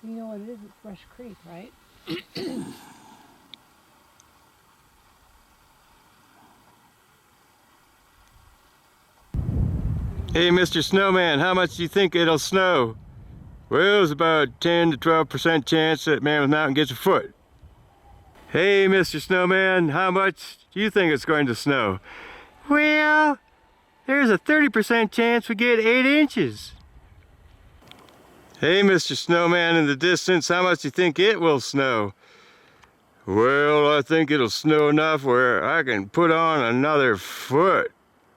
You know what it is? It's Brush Creek, right? Hey, Mr. Snowman, how much do you think it'll snow? Well, it's about 10 to 12% chance that Mammoth Mountain gets a foot. Hey, Mr. Snowman, how much do you think it's going to snow? Well, there's a 30% chance we get 8 inches. Hey, Mr. Snowman in the distance, how much do you think it will snow? Well, I think it'll snow enough where I can put on another foot.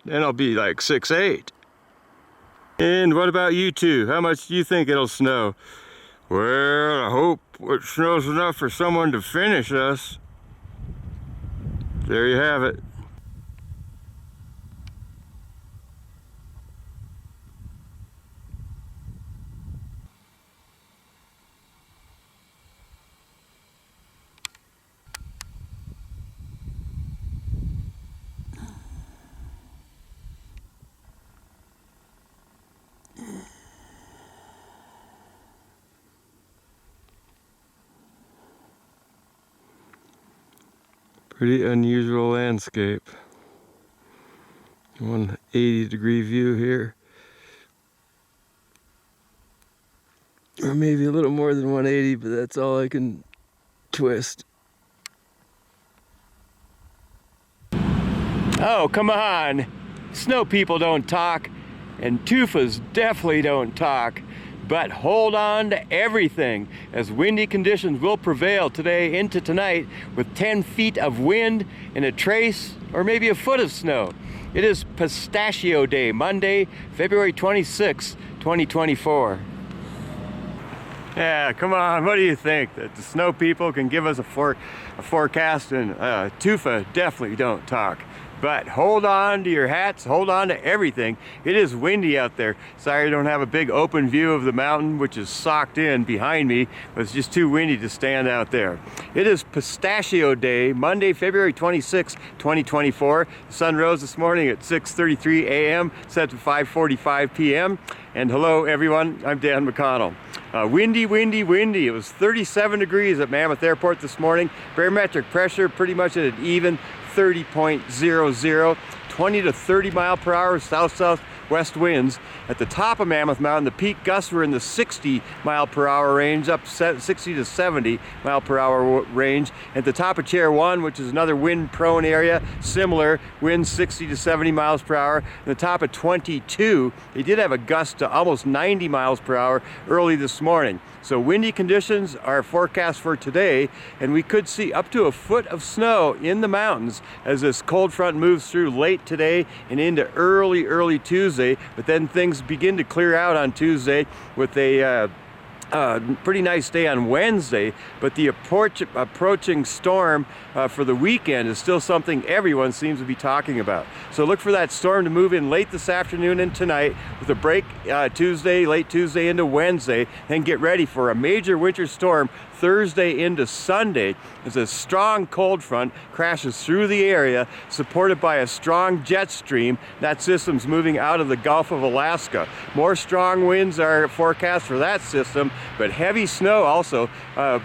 Then I'll be like 6'8". And what about you two? How much do you think it'll snow? Well, I hope it snows enough for someone to finish us. There you have it. Pretty unusual landscape. 180-degree view here. Or maybe a little more than 180, but that's all I can twist. Oh, come on! Snow people don't talk, and tufas definitely don't talk. But hold on to everything, as windy conditions will prevail today into tonight with 10 feet of wind and a trace or maybe a foot of snow. It is Pistachio Day, Monday, February 26, 2024. Yeah, come on, what do you think? That the snow people can give us a forecast, and tufa definitely don't talk. But hold on to your hats, hold on to everything. It is windy out there. Sorry I don't have a big open view of the mountain, which is socked in behind me, but it's just too windy to stand out there. It is Pistachio Day, Monday, February 26, 2024. The sun rose this morning at 6:33 a.m., set to 5:45 p.m. And hello everyone, I'm Dan McConnell. Windy, windy, windy. It was 37 degrees at Mammoth Airport this morning. Barometric pressure pretty much at an even 30.00, 20 to 30 mile per hour south-southwest winds. At the top of Mammoth Mountain, the peak gusts were in the 60 mile per hour range, up 60 to 70 mile per hour range. At the top of Chair 1, which is another wind-prone area, similar, winds 60 to 70 miles per hour. At the top of 22, they did have a gust to almost 90 miles per hour early this morning. So windy conditions are forecast for today, and we could see up to a foot of snow in the mountains as this cold front moves through late today and into early Tuesday. But then things begin to clear out on Tuesday with a pretty nice day on Wednesday, but the approaching storm for the weekend is still something everyone seems to be talking about. So look for that storm to move in late this afternoon and tonight, with a break Tuesday, late Tuesday into Wednesday, and get ready for a major winter storm Thursday into Sunday as a strong cold front crashes through the area, supported by a strong jet stream. That system's moving out of the Gulf of Alaska. More strong winds are forecast for that system, but heavy snow also,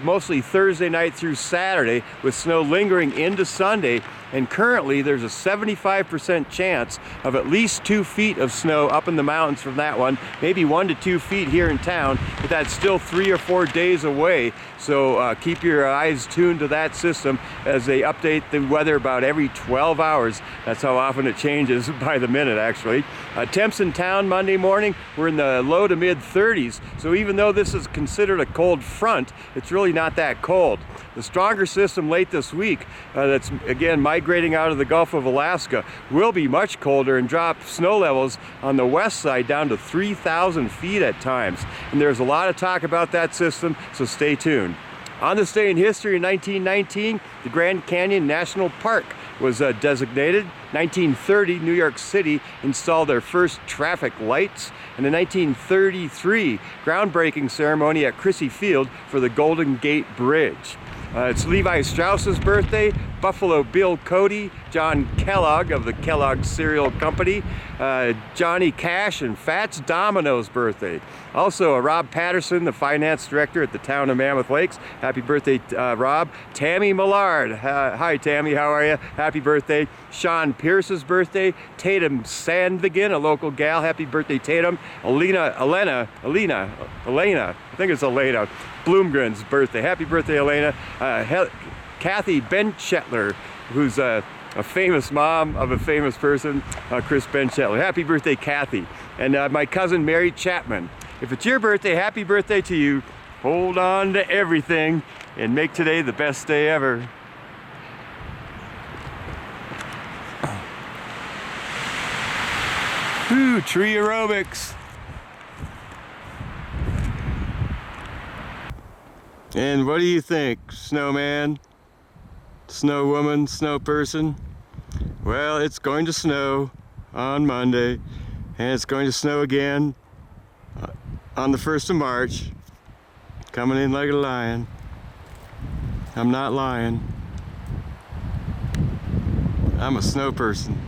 mostly Thursday night through Saturday, with snow lingering into Sunday. And currently there's a 75% chance of at least 2 feet of snow up in the mountains from that one, maybe 1 to 2 feet here in town, but that's still 3 or 4 days away. So keep your eyes tuned to that system as they update the weather about every 12 hours. That's how often it changes, by the minute actually. Temps in town Monday morning were in the low to mid 30s. So even though this is considered a cold front, it's really not that cold. The stronger system late this week, that's again migrating out of the Gulf of Alaska, will be much colder and drop snow levels on the west side down to 3,000 feet at times. And there's a lot of talk about that system, so stay tuned. On this day in history in 1919, the Grand Canyon National Park was designated. 1930, New York City installed their first traffic lights. And in 1933, groundbreaking ceremony at Crissy Field for the Golden Gate Bridge. It's Levi Strauss's birthday, Buffalo Bill Cody, John Kellogg of the Kellogg Cereal Company, Johnny Cash and Fats Domino's birthday. Also, Rob Patterson, the finance director at the town of Mammoth Lakes. Happy birthday, Rob. Tammy Millard. Hi, Tammy. How are you? Happy birthday. Sean Pierce's birthday. Tatum Sandvigan, a local gal. Happy birthday, Tatum. Elena. I think it's Elena. Bloomgren's birthday. Happy birthday, Elena. Kathy Benchetler, who's a famous mom of a famous person, Chris Benchetler. Happy birthday, Kathy. And my cousin, Mary Chapman. If it's your birthday, happy birthday to you. Hold on to everything and make today the best day ever. Ooh, tree aerobics. And what do you think, snowman, snow woman, snow person? Well, it's going to snow on Monday, and it's going to snow again on the 1st of March, coming in like a lion. I'm not lying. I'm a snow person.